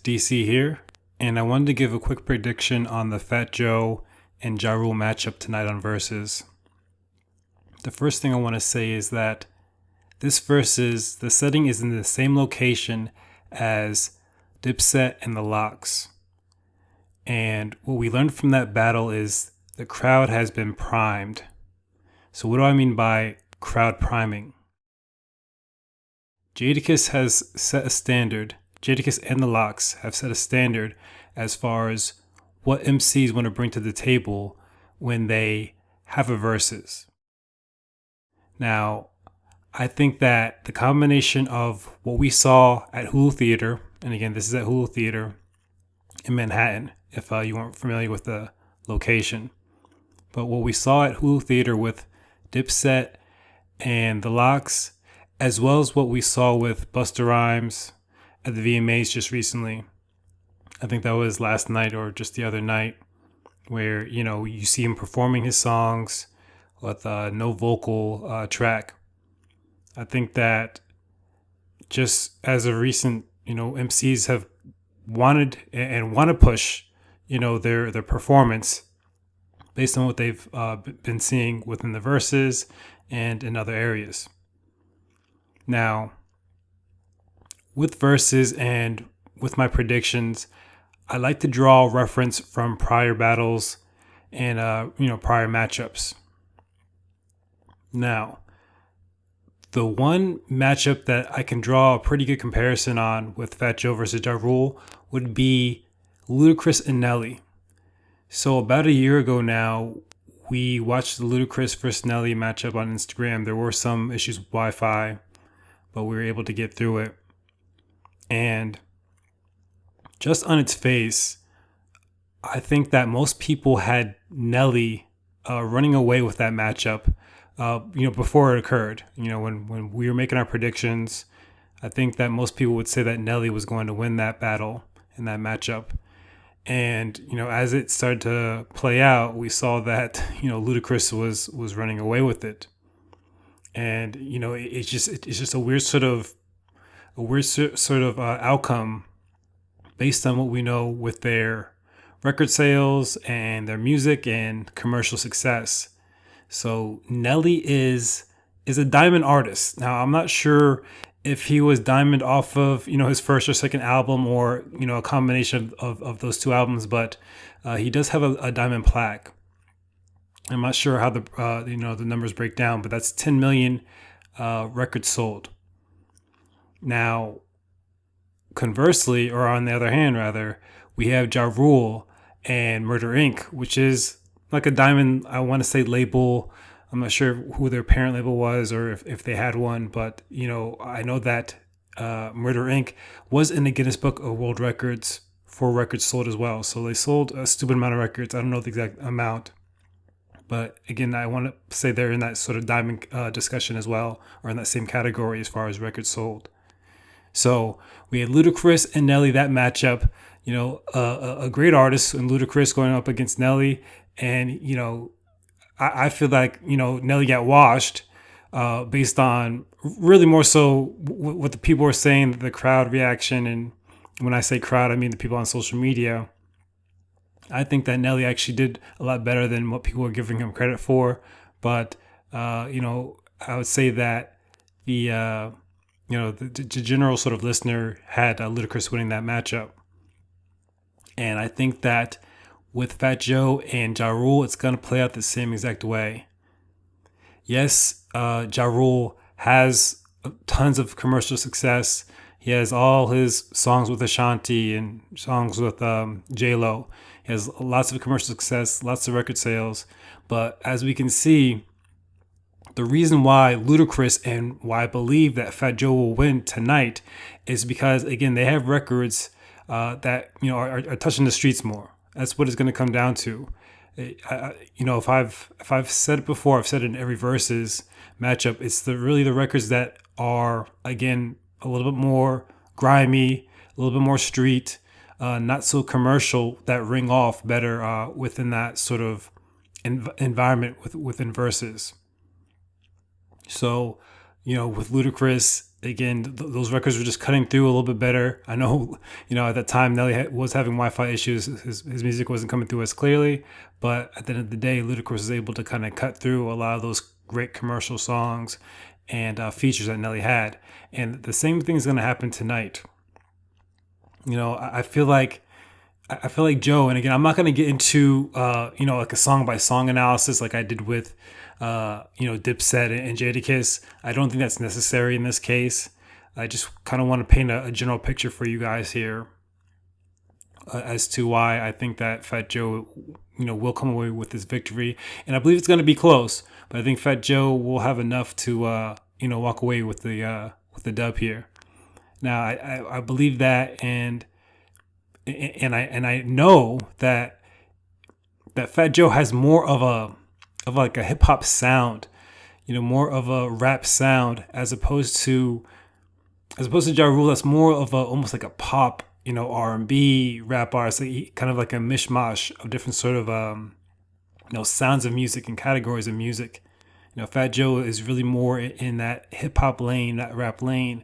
DC here, and I wanted to give a quick prediction on the Fat Joe and Ja Rule matchup tonight on Verzuz. The first thing I want to say is that this Verzuz, the setting is in the same location as Dipset and the Lox. And what we learned from that battle is the crowd has been primed. So what do I mean by crowd priming? Jadakiss has set a standard. Jadakiss and the Lox have set a standard as far as what MCs want to bring to the table when they have a Verzuz. Now, I think that the combination of what we saw at Hulu Theater, and again, this is at Hulu Theater in Manhattan, if you weren't familiar with the location, but what we saw at Hulu Theater with Dipset and the Lox, as well as what we saw with Busta Rhymes at the VMAs just recently. I think that was last night or just the other night, where, you see him performing his songs with no vocal track. I think that just as of recent, MCs have wanted and want to push, their performance based on what they've been seeing within the Verzuz and in other areas. Now, with Verzuz and with my predictions, I like to draw reference from prior battles and prior matchups. Now, the one matchup that I can draw a pretty good comparison on with Fat Joe versus Ja Rule would be Ludacris and Nelly. So about a year ago now, we watched the Ludacris versus Nelly matchup on Instagram. There were some issues with Wi-Fi, but we were able to get through it. And just on its face, I think that most people had Nelly running away with that matchup, before it occurred. When we were making our predictions, I think that most people would say that Nelly was going to win that battle in that matchup. And, as it started to play out, we saw that, Ludacris was running away with it. And, it's just a weird sort of outcome based on what we know with their record sales and their music and commercial success. So Nelly is a diamond artist. Now, I'm not sure if he was diamond off of, his first or second album or, a combination of those two albums, but he does have a diamond plaque. I'm not sure how the numbers break down, but that's 10 million records sold. Now, conversely, or on the other hand, rather, we have Ja Rule and Murder Inc., which is like a diamond, I want to say, label. I'm not sure who their parent label was or if they had one, but, I know that Murder Inc. was in the Guinness Book of World Records for records sold as well. So they sold a stupid amount of records. I don't know the exact amount. But again, I want to say they're in that sort of diamond discussion as well, or in that same category as far as records sold. So we had Ludacris and Nelly, that matchup, a great artist and Ludacris going up against Nelly. And, I feel like, Nelly got washed based on really more so what the people were saying, the crowd reaction. And when I say crowd, I mean the people on social media. I think that Nelly actually did a lot better than what people were giving him credit for. But, I would say that the general sort of listener had Ludacris winning that matchup. And I think that with Fat Joe and Ja Rule, it's going to play out the same exact way. Yes, Ja Rule has tons of commercial success. He has all his songs with Ashanti and songs with J-Lo. He has lots of commercial success, lots of record sales. But as we can see, the reason why Ludacris and why I believe that Fat Joe will win tonight is because, again, they have records that are touching the streets more. That's what it's going to come down to. If I've said it before, I've said it in every Verzuz matchup. It's really the records that are, again, a little bit more grimy, a little bit more street, not so commercial, that ring off better within that sort of environment within Verzuz. So, with Ludacris, again, those records were just cutting through a little bit better. I know, at that time Nelly was having Wi-Fi issues. His music wasn't coming through as clearly, but at the end of the day, Ludacris was able to kind of cut through a lot of those great commercial songs and features that Nelly had. And the same thing is going to happen tonight. I feel like Joe, and again, I'm not going to get into, like a song by song analysis like I did with, Dipset and Jadakiss. I don't think that's necessary in this case. I just kind of want to paint a general picture for you guys here as to why I think that Fat Joe, will come away with this victory. And I believe it's going to be close, but I think Fat Joe will have enough to, walk away with the dub here. Now, I believe that, and I know that Fat Joe has more of like a hip hop sound, more of a rap sound as opposed to Ja Rule. That's more of almost like a pop, R&B rap artist, kind of like a mishmash of different sort of sounds of music and categories of music. Fat Joe is really more in that hip hop lane, that rap lane,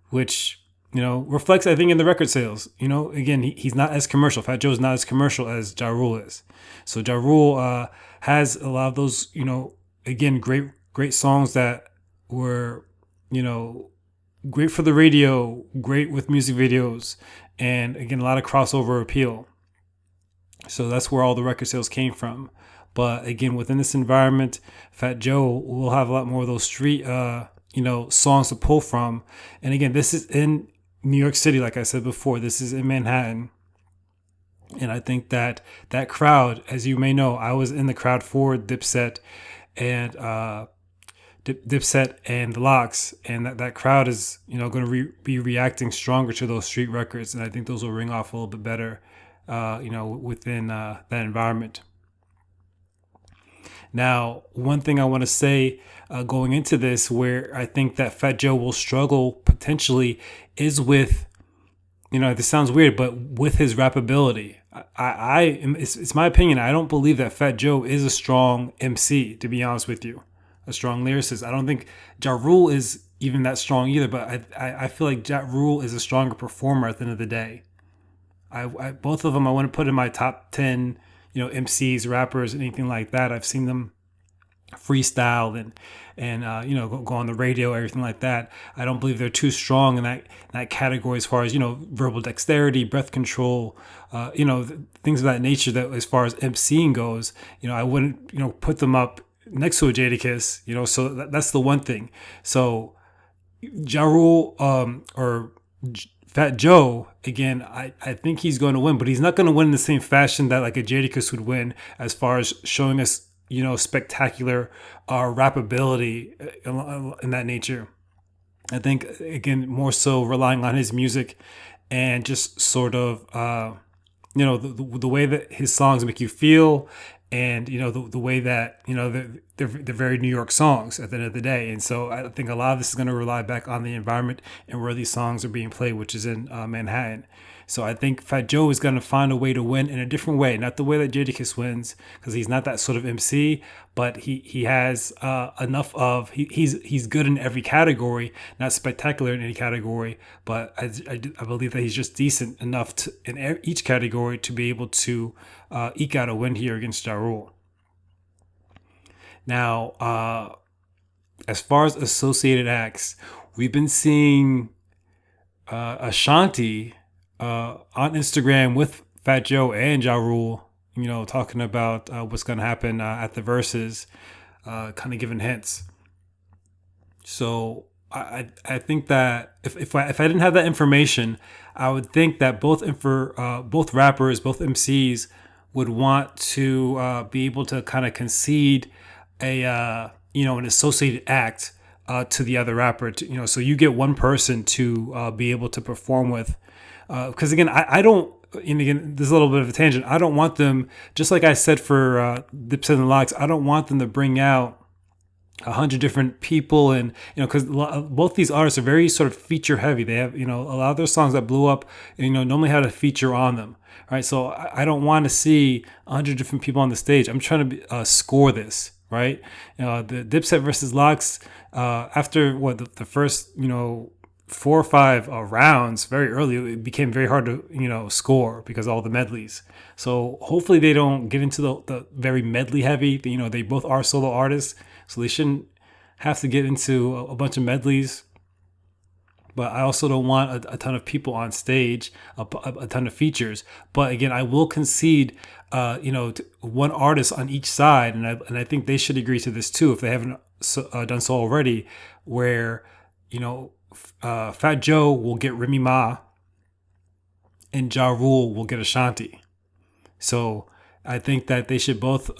which reflects, I think, in the record sales. Again, he's not as commercial. Fat Joe's not as commercial as Ja Rule is. So Ja Rule has a lot of those, again, great songs that were, great for the radio, great with music videos, and again, a lot of crossover appeal. So that's where all the record sales came from. But again, within this environment, Fat Joe will have a lot more of those street, songs to pull from. And again, this is in New York City, like I said before. This is in Manhattan. And I think that crowd, as you may know, I was in the crowd for Dipset and Dipset and the Lox, and that crowd is going to be reacting stronger to those street records, and I think those will ring off a little bit better, within that environment. Now, one thing I want to say going into this, where I think that Fat Joe will struggle potentially, is with, this sounds weird, but with his rap ability. It's my opinion. I don't believe that Fat Joe is a strong MC, to be honest with you, a strong lyricist. I don't think Ja Rule is even that strong either, but I feel like Ja Rule is a stronger performer at the end of the day. Both of them I want to put in my top 10, MCs, rappers, anything like that. I've seen them freestyle and go on the radio, everything like that. I don't believe they're too strong in that category as far as verbal dexterity, breath control, things of that nature. That as far as MCing goes, I wouldn't put them up next to a Jadakiss. So that's the one thing. So Ja Rule or Fat Joe, again, I think he's going to win, but he's not going to win in the same fashion that like a Jadakiss would win, as far as showing us, spectacular rap ability in that nature. I think, again, more so relying on his music and just sort of, the way that his songs make you feel, and the way that they're very New York songs at the end of the day. And so I think a lot of this is going to rely back on the environment and where these songs are being played, which is in Manhattan. So I think Fat Joe is going to find a way to win in a different way, not the way that Jadakiss wins, because he's not that sort of MC, but he has enough of, he's good in every category, not spectacular in any category, but I believe that he's just decent enough in each category to be able to eke out a win here against Ja Rule. Now, as far as associated acts, we've been seeing Ashanti on Instagram with Fat Joe and Ja Rule, talking about what's going to happen at the Verzuz, kind of giving hints. So I think that if I didn't have that information, I would think that both rappers, both MCs would want to be able to kind of concede an associated act to the other rapper, so you get one person to be able to perform with. Because again, I don't, and again, there's a little bit of a tangent. I don't want them, just like I said for Dipset and Lox, I don't want them to bring out 100 different people, and because both these artists are very sort of feature heavy. They have a lot of their songs that blew up, normally had a feature on them. Right, so I don't want to see 100 different people on the stage. I'm trying to score this. right? The Dipset versus Locks, after the first, 4 or 5 rounds, very early, it became very hard to, score because of all the medleys. So hopefully they don't get into the very medley heavy. They both are solo artists, so they shouldn't have to get into a bunch of medleys. But I also don't want a ton of people on stage, a ton of features. But again, I will concede, one artist on each side, and I think they should agree to this too if they haven't done so already, where Fat Joe will get Remy Ma and Ja Rule will get Ashanti. So I think that they should both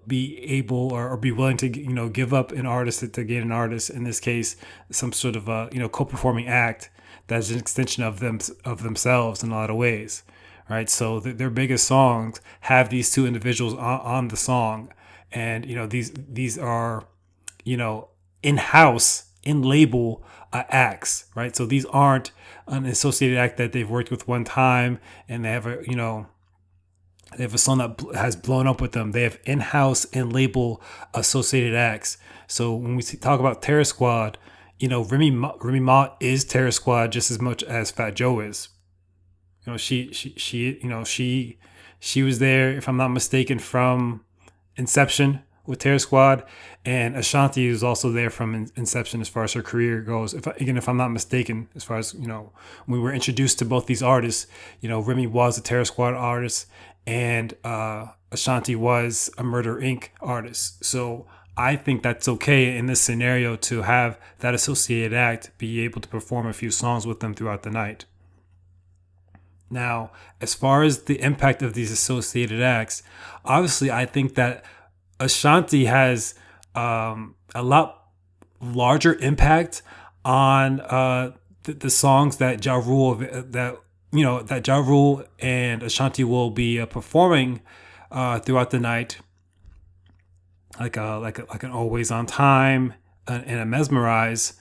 be able or be willing to give up an artist to gain an artist. In this case, some sort of co-performing act that's an extension of themselves in a lot of ways, right? So their biggest songs have these two individuals on the song, and these are in-house in label acts, right? So these aren't an associated act that they've worked with one time and they have they have a song that has blown up with them. They have in-house and label associated acts. So when we talk about Terror Squad, Remy Ma is Terror Squad just as much as Fat Joe is. She was there, if I'm not mistaken, from Inception with Terror Squad, and Ashanti is also there from Inception as far as her career goes. If I'm not mistaken, as far as when we were introduced to both these artists, Remy was a Terror Squad artist, and Ashanti was a Murder Inc. artist. So I think that's okay in this scenario to have that associated act be able to perform a few songs with them throughout the night. Now, as far as the impact of these associated acts, obviously I think that Ashanti has a lot larger impact on the songs that Ja Rule that Ja Rule and Ashanti will be performing throughout the night, like an Always on Time and a Mesmerize.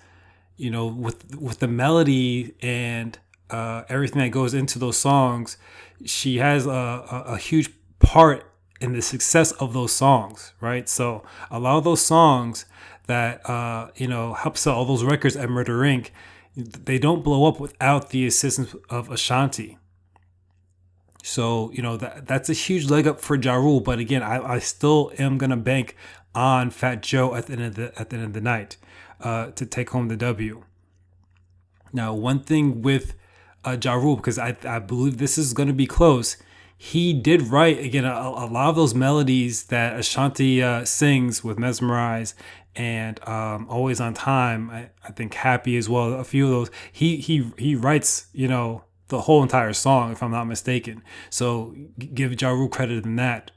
With the melody and everything that goes into those songs, she has a huge part in the success of those songs, right? So a lot of those songs that help sell all those records at Murder Inc., they don't blow up without the assistance of Ashanti. So that's a huge leg up for Ja Rule. But again, I still am gonna bank on Fat Joe at the end of the night to take home the W. Now, one thing with Ja Rule, because I believe this is going to be close, he did write, again, a lot of those melodies that Ashanti sings with Mesmerize and Always on Time. I think Happy as well, a few of those. He writes, the whole entire song, if I'm not mistaken. So give Ja Rule credit in that.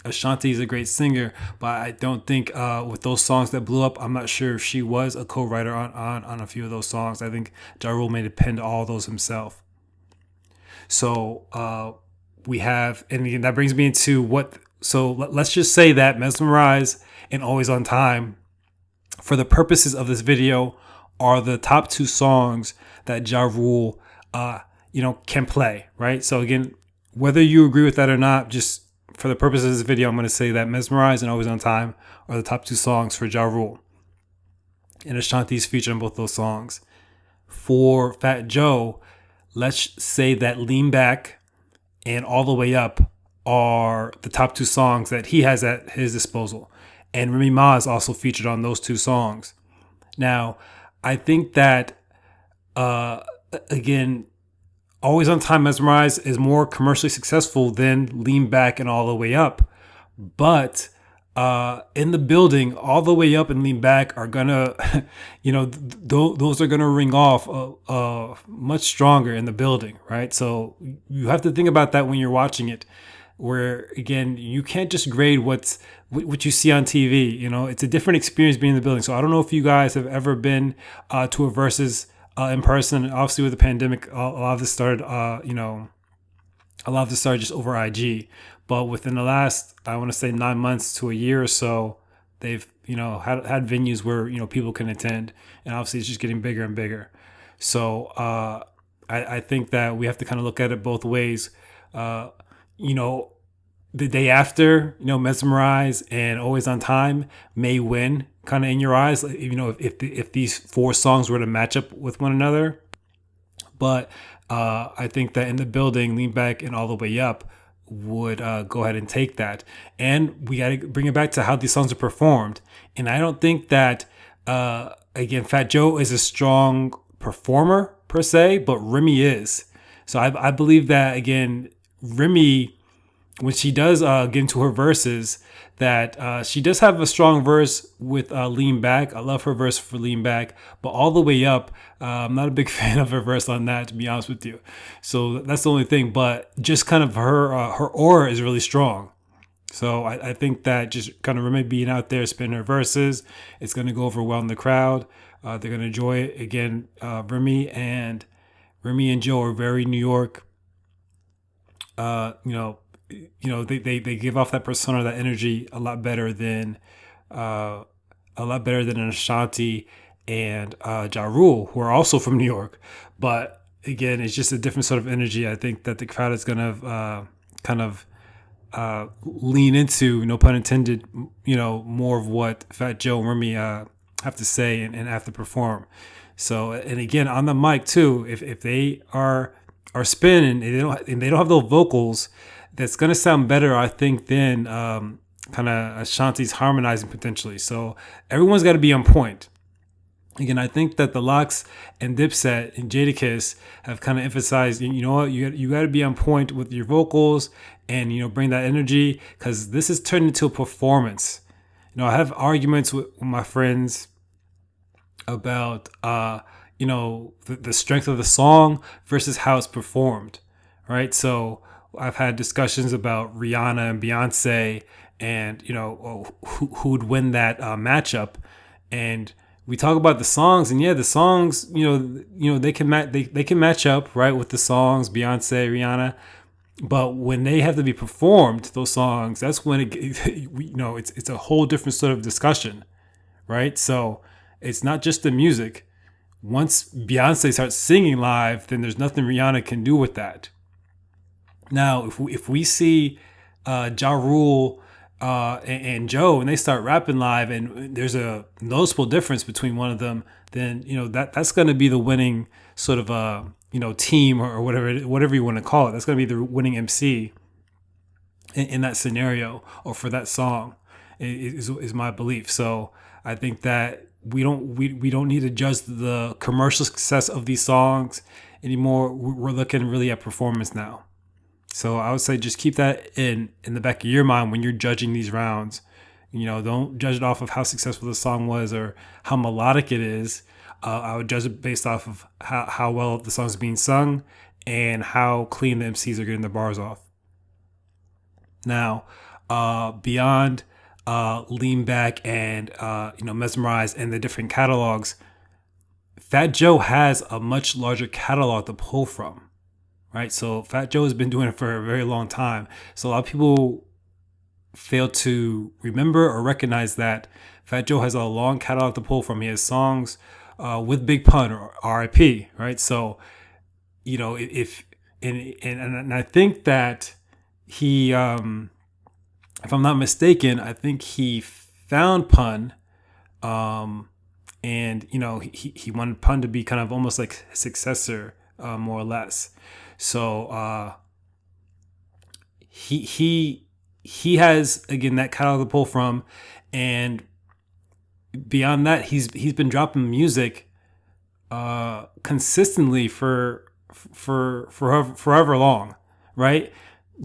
Ashanti is a great singer, but I don't think with those songs that blew up, I'm not sure if she was a co-writer on a few of those songs. I think Ja Rule made a pen to all those himself. So we have, and again, that brings me into what. So let's just say that Mesmerize and Always on Time, for the purposes of this video, are the top two songs that Ja Rule, can play, right? So again, whether you agree with that or not, just for the purposes of this video, I'm going to say that Mesmerize and Always on Time are the top two songs for Ja Rule. And Ashanti's featured on both those songs. For Fat Joe, let's say that Lean Back and All the Way Up are the top two songs that he has at his disposal. And Remy Ma is also featured on those two songs. Now, I think that, again, Always on Time, Mesmerize is more commercially successful than Lean Back and All the Way Up. But in the building, All the Way Up and Lean Back are gonna, those are gonna ring off much stronger in the building, right? So you have to think about that when you're watching it. Where again, you can't just grade what you see on TV. It's a different experience being in the building. So I don't know if you guys have ever been to a Verzuz in person. Obviously, with the pandemic, a lot of this started, just over IG. But within the last, I want to say 9 months to a year or so, they've had venues where people can attend, and obviously it's just getting bigger and bigger. So I think that we have to kind of look at it both ways. the day after, Mesmerize and Always on Time may win kind of in your eyes, if these four songs were to match up with one another. But I think that in the building, Lean Back and All the Way Up would go ahead and take that. And we got to bring it back to how these songs are performed. And I don't think that, again, Fat Joe is a strong performer per se, but Remy is. So I believe that, again, Remy, when she does get into her verses, that she does have a strong verse with Lean Back. I love her verse for Lean Back, but All the Way Up, I'm not a big fan of her verse on that, to be honest with you. So that's the only thing, but just kind of her aura is really strong. So I think that just kind of Remy being out there spinning her verses, it's going to go over well in the crowd. They're going to enjoy it. Again, Remy and Joe are very New York. They give off that persona, that energy a lot better than an Ashanti and Ja Rule, who are also from New York. But again, it's just a different sort of energy. I think that the crowd is going to kind of lean into, no pun intended, more of what Fat Joe and Remy have to say and have to perform. So, and again, on the mic too, if they are spinning and they don't have those vocals, that's going to sound better, I think, than kind of Ashanti's harmonizing potentially. So everyone's got to be on point. Again, I think that the Lox and Dipset and Jadakiss have kind of emphasized, you got to be on point with your vocals and, bring that energy, because this is turned into a performance. I have arguments with my friends about, the strength of the song versus how it's performed, right? So I've had discussions about Rihanna and Beyonce and, who would win that matchup. And we talk about the songs, and the songs, they can match up, right, with the songs, Beyonce, Rihanna. But when they have to be performed, those songs, that's when it's a whole different sort of discussion, right? So it's not just the music. Once Beyonce starts singing live, then there's nothing Rihanna can do with that. Now, if we see Ja Rule and Joe, and they start rapping live, and there's a noticeable difference between one of them, then that's going to be the winning sort of team or whatever you want to call it. That's going to be the winning MC in that scenario or for that song is my belief. So I think that we don't need to judge the commercial success of these songs anymore. We're looking really at performance now. So I would say just keep that in the back of your mind when you're judging these rounds. Don't judge it off of how successful the song was or how melodic it is. I would judge it based off of how well the song's being sung and how clean the MCs are getting their bars off. Now, beyond Lean Back and Mesmerize and the different catalogs, Fat Joe has a much larger catalog to pull from. Right, so Fat Joe has been doing it for a very long time. So a lot of people fail to remember or recognize that Fat Joe has a long catalog to pull from. He has songs with Big Pun or R.I.P. Right, so if I think that he, if I'm not mistaken, I think he found Pun, and he wanted Pun to be kind of almost like his successor, more or less. So he has, again, that catalog to pull from, and beyond that, he's been dropping music consistently for forever long, right?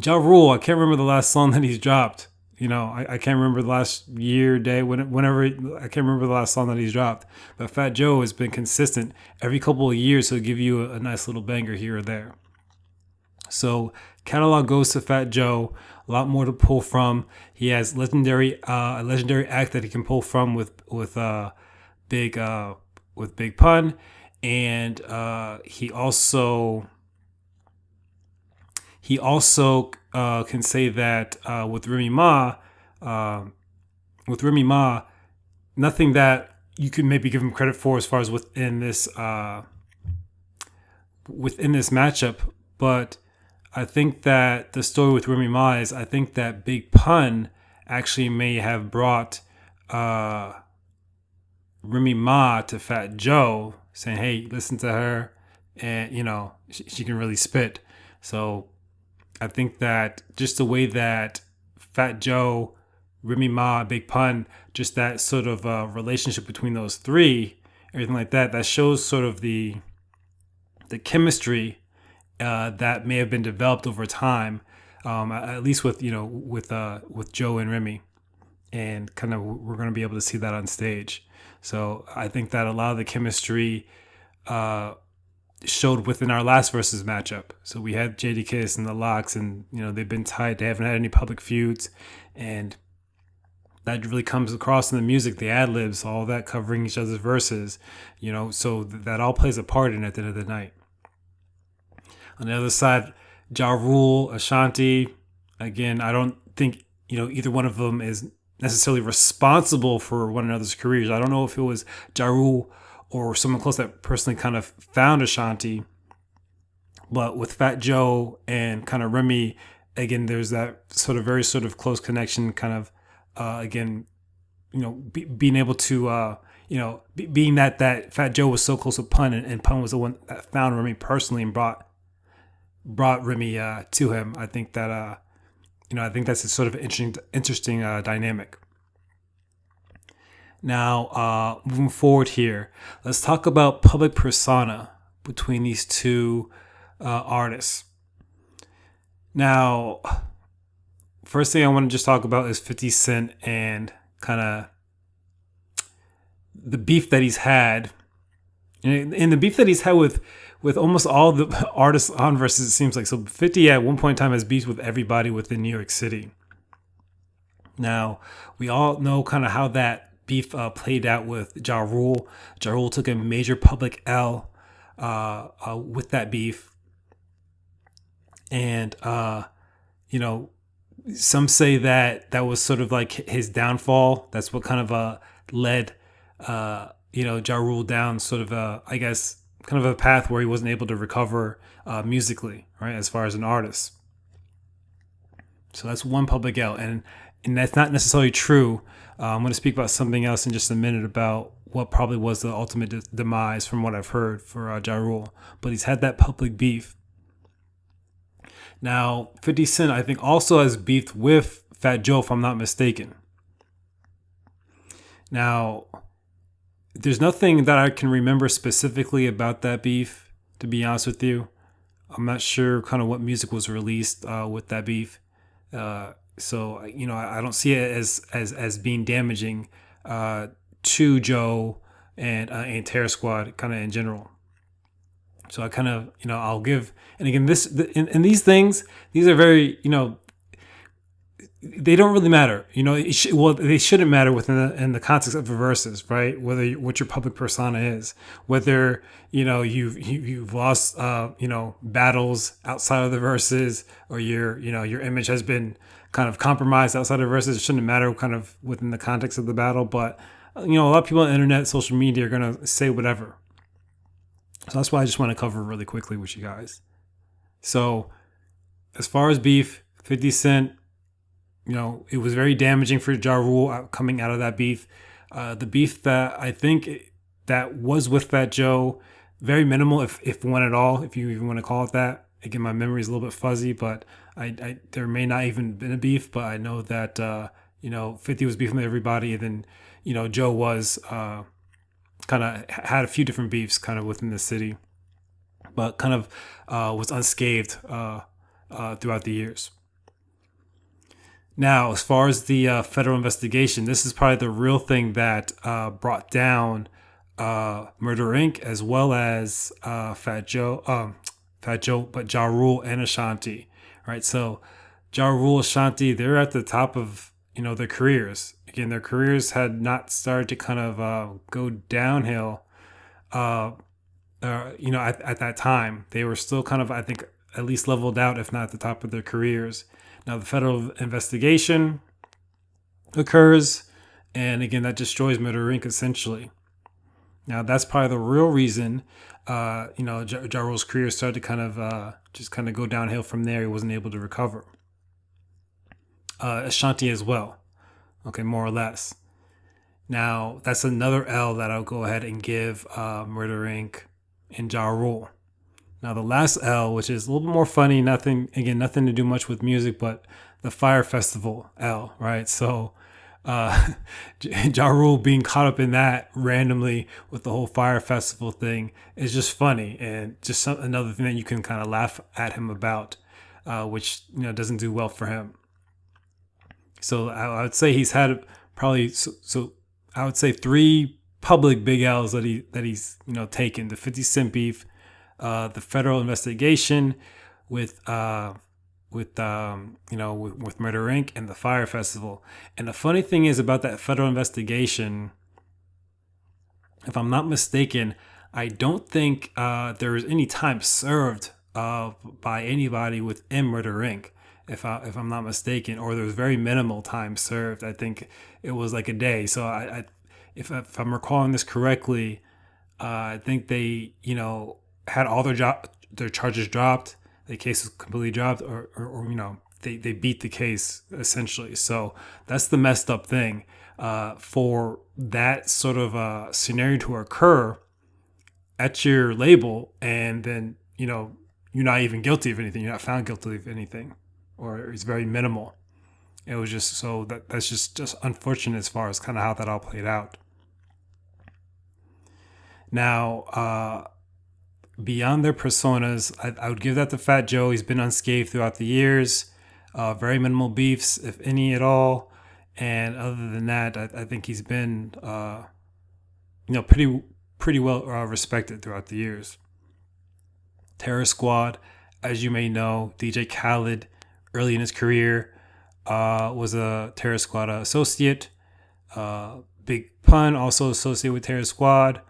Ja Rule, I can't remember the last song that he's dropped. I can't remember the last year, day, whenever, I can't remember the last song that he's dropped. But Fat Joe has been consistent. Every couple of years, he'll give you a nice little banger here or there. So catalog goes to Fat Joe, a lot more to pull from. He has a legendary act that he can pull from with Big Pun, and he also can say that with Remy Ma, nothing that you could maybe give him credit for as far as within this matchup, but I think that the story with Remy Ma is I think that Big Pun actually may have brought uh, Remy Ma to Fat Joe, saying, "Hey, listen to her, and she can really spit." So I think that just the way that Fat Joe, Remy Ma, Big Pun, just that sort of relationship between those three, everything like that, that shows sort of the chemistry that may have been developed over time, at least with with Joe and Remy, and kind of we're going to be able to see that on stage. So I think that a lot of the chemistry showed within our last versus matchup. So we had JD Kiss and the Locks, and they've been tight. They haven't had any public feuds, and that really comes across in the music, the ad libs, all that covering each other's verses. So that all plays a part in it at the end of the night. On the other side, Ja Rule, Ashanti. Again, I don't think either one of them is necessarily responsible for one another's careers. I don't know if it was Ja Rule or someone close that personally kind of found Ashanti. But with Fat Joe and kind of Remy, again, there's that very close connection. Kind of again, being able to being that Fat Joe was so close with Pun, and Pun was the one that found Remy personally and brought Remy to him. I think that I think that's a sort of interesting dynamic. Now, moving forward here, let's talk about public persona between these two artists. Now, first thing I want to just talk about is 50 Cent and kind of the beef that he's had, and the beef that he's had with almost all the artists on Verzuz, it seems like. So 50 at one point in time has beef with everybody within New York City. Now, we all know kind of how that beef played out with Ja Rule. Ja Rule took a major public L with that beef. And, some say that was sort of like his downfall. That's what kind of led, Ja Rule down sort of, I guess, kind of a path where he wasn't able to recover musically, right, as far as an artist. So that's one public L. And that's not necessarily true. I'm going to speak about something else in just a minute about what probably was the ultimate demise from what I've heard for Ja Rule. But he's had that public beef. Now, 50 Cent, I think, also has beefed with Fat Joe, if I'm not mistaken. Now, there's nothing that I can remember specifically about that beef, to be honest with you. I'm not sure kind of what music was released with that beef. So I don't see it as being damaging to Joe and Terror Squad kind of in general. So I kind of I'll give, and again and these things, these are very they don't really matter. They shouldn't matter in the context of the verses, right? What your public persona is, whether you've lost battles outside of the verses, or your image has been kind of compromised outside of verses. It shouldn't matter kind of within the context of the battle, but a lot of people on the internet, social media are gonna say whatever. So that's why I just want to cover really quickly with you guys. So as far as beef, 50 Cent, it was very damaging for Ja Rule coming out of that beef. The beef that I think that was with Fat Joe, very minimal, if one at all, if you even want to call it that. Again, my memory is a little bit fuzzy, but I there may not even been a beef, but I know that 50 was beefing with everybody, and then Joe was kind of had a few different beefs kind of within the city, but kind of was unscathed throughout the years. Now, as far as the federal investigation, this is probably the real thing that brought down Murder Inc. as well as Fat Joe, but Ja Rule and Ashanti, right? So Ja Rule, Ashanti, they're at the top of their careers. Again, their careers had not started to kind of go downhill. At that time, they were still kind of, I think, at least leveled out, if not at the top of their careers. Now, the federal investigation occurs, and again, that destroys Murder Inc. essentially. Now that's probably the real reason, Ja Rule's career started to kind of just kind of go downhill from there. He wasn't able to recover. Ashanti as well. Okay, more or less. Now that's another L that I'll go ahead and give Murder Inc. and Ja Rule. Now the last L, which is a little bit more funny, nothing to do much with music, but the Fire Festival L, right? So Ja Rule being caught up in that randomly with the whole Fire Festival thing is just funny and just another thing that you can kind of laugh at him about, which doesn't do well for him. So I would say he's had probably so I would say three public big L's that he's taken: the 50 Cent beef, the federal investigation with with Murder Inc. and the Fire Festival. And the funny thing is about that federal investigation, if I'm not mistaken, I don't think there was any time served by anybody within Murder Inc. If I'm not mistaken, or there was very minimal time served. I think it was like a day. So if I'm recalling this correctly, I think they had all their charges dropped. The case was completely dropped, or they beat the case essentially. So that's the messed up thing. For that sort of scenario to occur at your label, and then you're not even guilty of anything. You're not found guilty of anything, or it's very minimal. It was just so that's just unfortunate as far as kind of how that all played out. Now, beyond their personas, I would give that to Fat Joe. He's been unscathed throughout the years. Very minimal beefs, if any at all. And other than that, I think he's been, pretty well respected throughout the years. Terror Squad, as you may know, DJ Khaled, early in his career, was a Terror Squad associate. Big Pun, also associated with Terror Squad.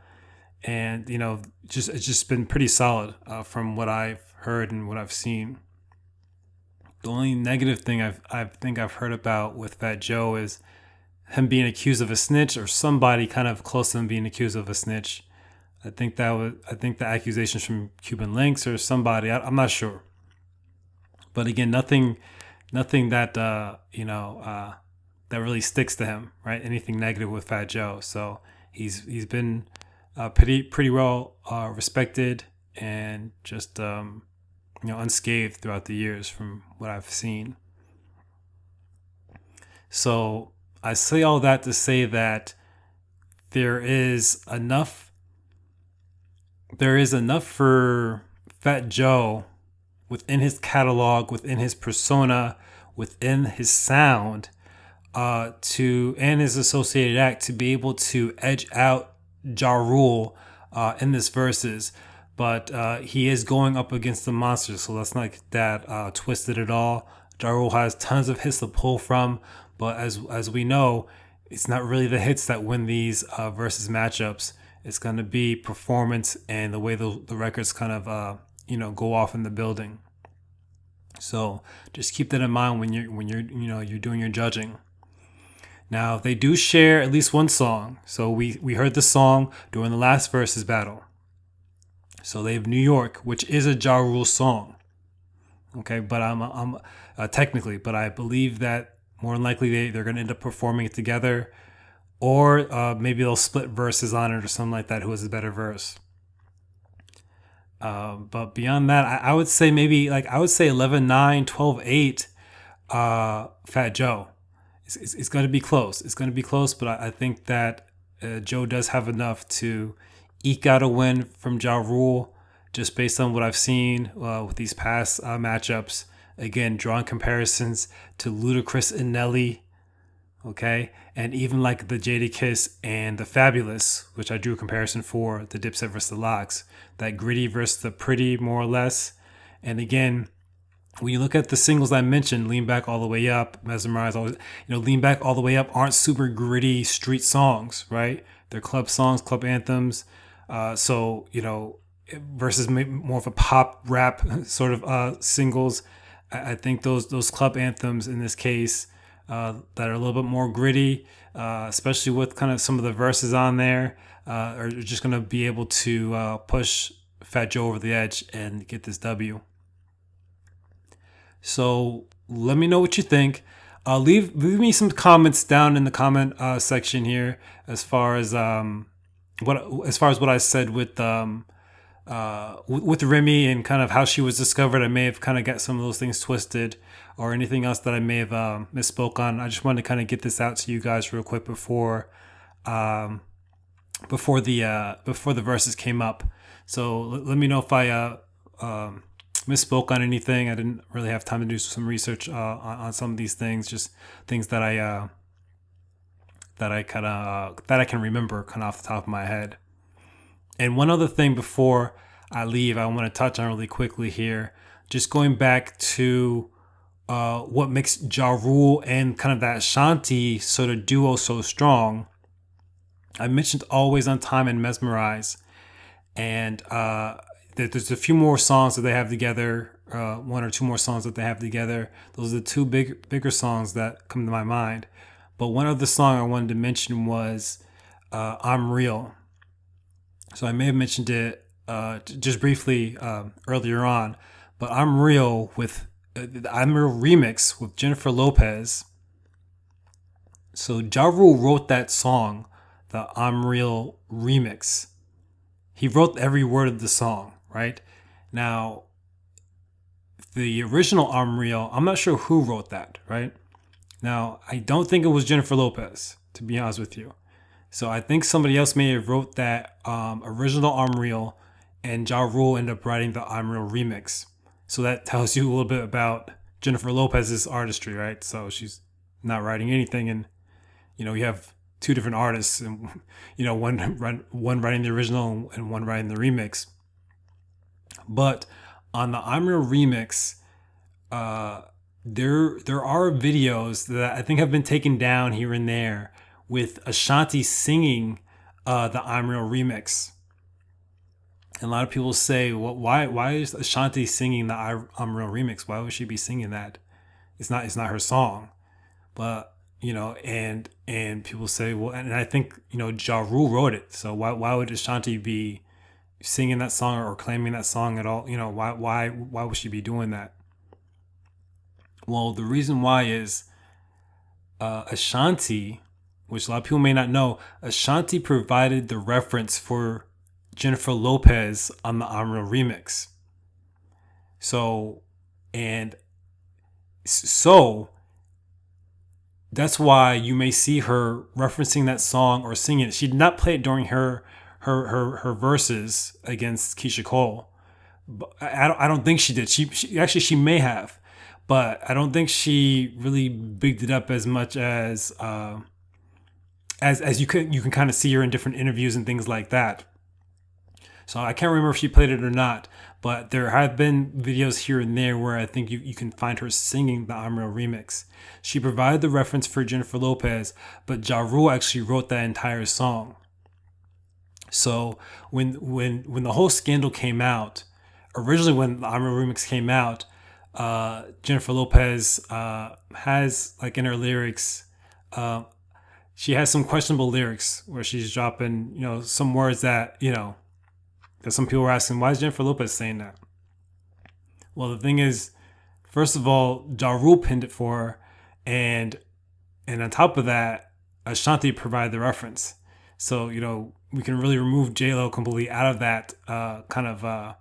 And it's just been pretty solid from what I've heard and what I've seen. The only negative thing I've heard about with Fat Joe is him being accused of a snitch, or somebody kind of close to him being accused of a snitch. I think the accusations from Cuban Links or somebody. I'm not sure. But again, nothing that that really sticks to him, right? Anything negative with Fat Joe. So he's been pretty well respected and just unscathed throughout the years from what I've seen. So I say all that to say that there is enough for Fat Joe within his catalog, within his persona, within his sound, and his associated act to be able to edge out Ja Rule in this Verzuz. But he is going up against the monster, so let's not get that twisted at all. Ja Rule has tons of hits to pull from, but as we know, it's not really the hits that win these Verzuz matchups. It's going to be performance and the way the records kind of go off in the building. So just keep that in mind when you're doing your judging. Now they do share at least one song. So we heard the song during the last Verzuz battle. So they have New York, which is a Ja Rule song. Okay, but I'm technically, but I believe that more than likely they're going to end up performing it together, or maybe they'll split verses on it or something like that. Who has a better verse? But beyond that, I would say maybe 11-9, 12-8. Fat Joe. It's going to be close. It's going to be close, but I think that Joe does have enough to eke out a win from Ja Rule, just based on what I've seen with these past matchups. Again, drawing comparisons to Ludacris and Nelly, okay? And even like the Jadakiss and the Fabulous, which I drew a comparison for, the Dipset versus the Lox, that gritty versus the pretty, more or less. And again, when you look at the singles I mentioned, Lean Back All the Way Up, Mesmerize, always, Lean Back All the Way Up aren't super gritty street songs, right? They're club songs, club anthems. So, versus more of a pop rap sort of singles. I think those club anthems in this case that are a little bit more gritty, especially with kind of some of the verses on there, are just going to be able to push Fat Joe over the edge and get this W. So let me know what you think. Leave me some comments down in the comment section here as far as what I said with Remy and kind of how she was discovered. I may have kind of got some of those things twisted, or anything else that I may have misspoke on. I just wanted to kind of get this out to you guys real quick before the verses came up. So let me know if I misspoke on anything. I didn't really have time to do some research on some of these things, just things that I can remember kind of off the top of my head. And one other thing before I leave, I want to touch on really quickly here, just going back to what makes Ja Rule and kind of that Ashanti sort of duo so strong. I mentioned Always on Time and Mesmerize, and there's a few more songs that they have together, one or two more songs that they have together. Those are the two bigger songs that come to my mind. But one other song I wanted to mention was I'm Real. So I may have mentioned it just briefly earlier on, but I'm Real remix with Jennifer Lopez. So Ja Rule wrote that song, the I'm Real remix. He wrote every word of the song, right? Now, the original I'm Real, I'm not sure who wrote that, right? Now, I don't think it was Jennifer Lopez, to be honest with you. So I think somebody else may have wrote that original I'm Real, and Ja Rule ended up writing the I'm Real remix. So that tells you a little bit about Jennifer Lopez's artistry, right? So she's not writing anything, and you have two different artists, and one writing the original and one writing the remix. But on the I'm Real remix, there are videos that I think have been taken down here and there with Ashanti singing the I'm Real remix. And a lot of people say, well, why is Ashanti singing the I'm Real remix? Why would she be singing that? It's not her song. But and people say, well, and I think Ja Rule wrote it, so why would Ashanti be singing that song or claiming that song at all? Why would she be doing that? Well, the reason why is Ashanti, which a lot of people may not know, Ashanti provided the reference for Jennifer Lopez on the I'm Real remix. So that's why you may see her referencing that song or singing it. She did not play it during her verses against Keisha Cole. But I don't think she did. She may have, but I don't think she really bigged it up as much as you can kind of see her in different interviews and things like that. So I can't remember if she played it or not, but there have been videos here and there where I think you can find her singing the I'm Real remix. She provided the reference for Jennifer Lopez, but Ja Rule actually wrote that entire song. So when the whole scandal came out, originally when the I'm Real remix came out, Jennifer Lopez has, like, in her lyrics, she has some questionable lyrics where she's dropping some words that that some people were asking, why is Jennifer Lopez saying that? Well, the thing is, first of all, Ja Rule pinned it for her, and on top of that, Ashanti provided the reference. So we can really remove J-Lo completely out of that kind of I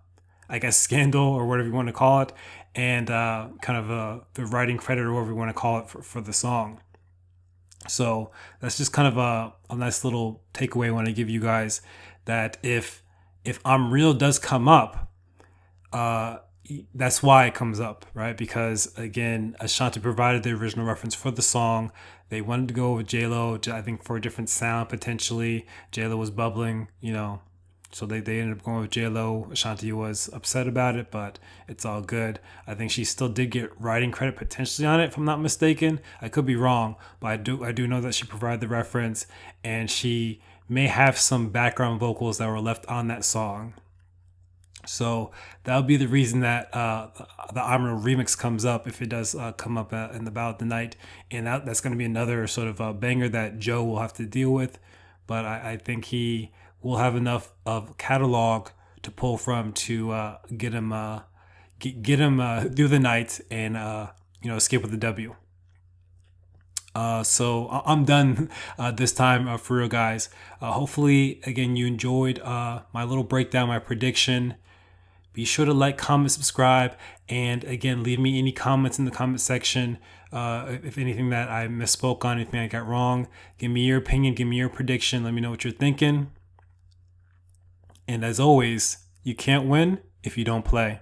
guess scandal or whatever you want to call it, and kind of the writing credit or whatever you want to call it for the song. So that's just kind of a nice little takeaway I want to give you guys, that if I'm Real does come up, that's why it comes up, right? Because again, Ashanti provided the original reference for the song. They wanted to go with J-Lo, I think, for a different sound potentially. J-Lo was bubbling, so they ended up going with J-Lo. Ashanti was upset about it, but it's all good. I think she still did get writing credit potentially on it, if I'm not mistaken. I could be wrong, but I do know that she provided the reference, and she may have some background vocals that were left on that song. So that'll be the reason that the Amro remix comes up, if it does come up in the Battle of the Night, and that's going to be another sort of banger that Joe will have to deal with. But I think he will have enough of catalog to pull from to get him get him through the night and escape with the W. So I'm done this time for real, guys. Hopefully, again, you enjoyed my little breakdown, my prediction. Be sure to like, comment, subscribe, and again, leave me any comments in the comment section. If anything that I misspoke on, anything I got wrong, give me your opinion, give me your prediction. Let me know what you're thinking. And as always, you can't win if you don't play.